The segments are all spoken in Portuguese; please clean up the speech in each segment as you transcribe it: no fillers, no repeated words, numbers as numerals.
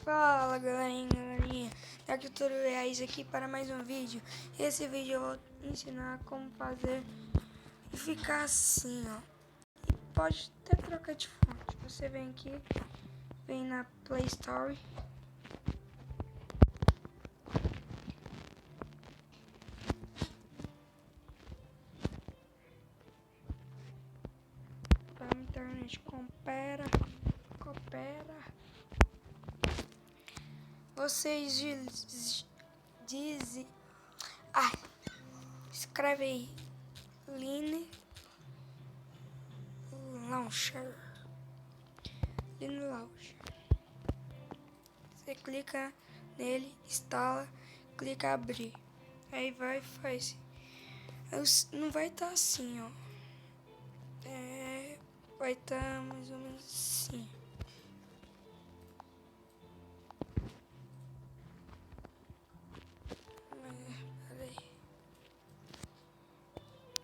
Fala galerinha, Dark Tutoriais aqui para mais um vídeo. Esse vídeo eu vou ensinar como fazer e ficar assim, ó. E pode até trocar de fonte. Você vem aqui, vem na Play Store. A internet coopera. Vocês dizem, escreve aí, Line Launcher. Você clica nele, instala, clica abrir. Aí faz. Não vai estar assim, ó. Vai estar mais ou menos assim. Peraí.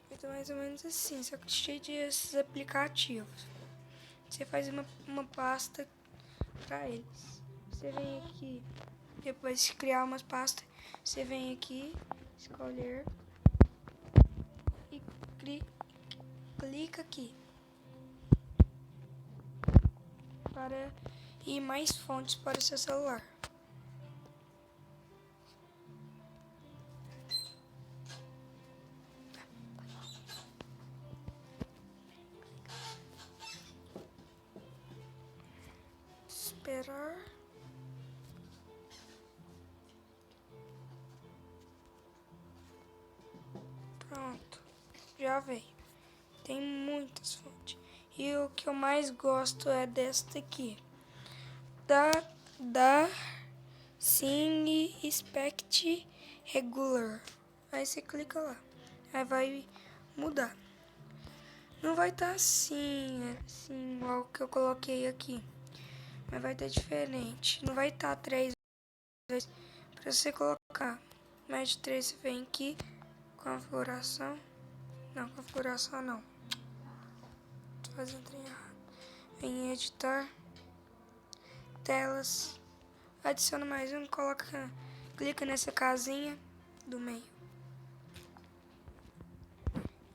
Vai estar mais ou menos assim, só que cheio desses aplicativos. Você faz uma pasta para eles. Você vem aqui, depois de criar umas pastas, você vem aqui, escolher e clica aqui para ir mais fontes para o seu celular. Esperar. Pronto, já veio. Tem muitas fontes. E o que eu mais gosto é desta aqui. Da Cine Inspect Regular. Aí você clica lá. Aí vai mudar. Não vai estar assim igual que eu coloquei aqui. Mas vai estar diferente. Não vai estar 3 vezes para você colocar. Mais de 3 você vem aqui. Configuração. Não, configuração não. Tô fazendo trem errado. Vem em editar. Telas. Adiciona mais um. Clica nessa casinha do meio.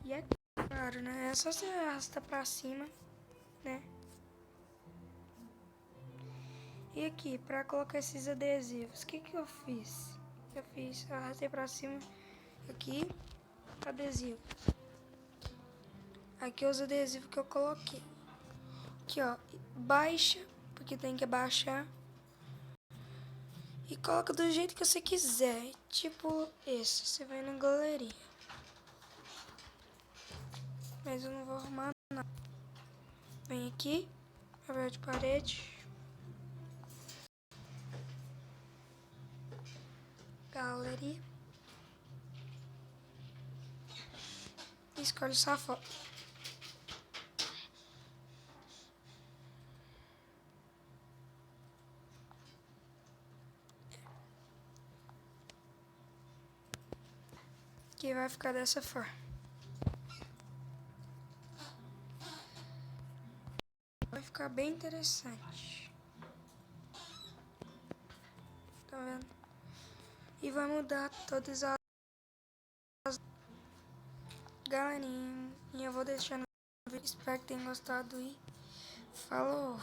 E é claro, né? É só você arrastar pra cima, né? E aqui, pra colocar esses adesivos, o que eu fiz? Arrastei pra cima, aqui, adesivo. Aqui os adesivos que eu coloquei. Aqui, ó, baixa, porque tem que baixar. E coloca do jeito que você quiser, tipo esse, você vai na galeria. Mas eu não vou arrumar nada. Vem aqui, papel de parede. Galeria. E escolhe sua foto. Que vai ficar dessa forma. Vai ficar bem interessante. Tá vendo? E vai mudar todas as galerinha. E eu vou deixando no vídeo. Espero que tenham gostado e falou!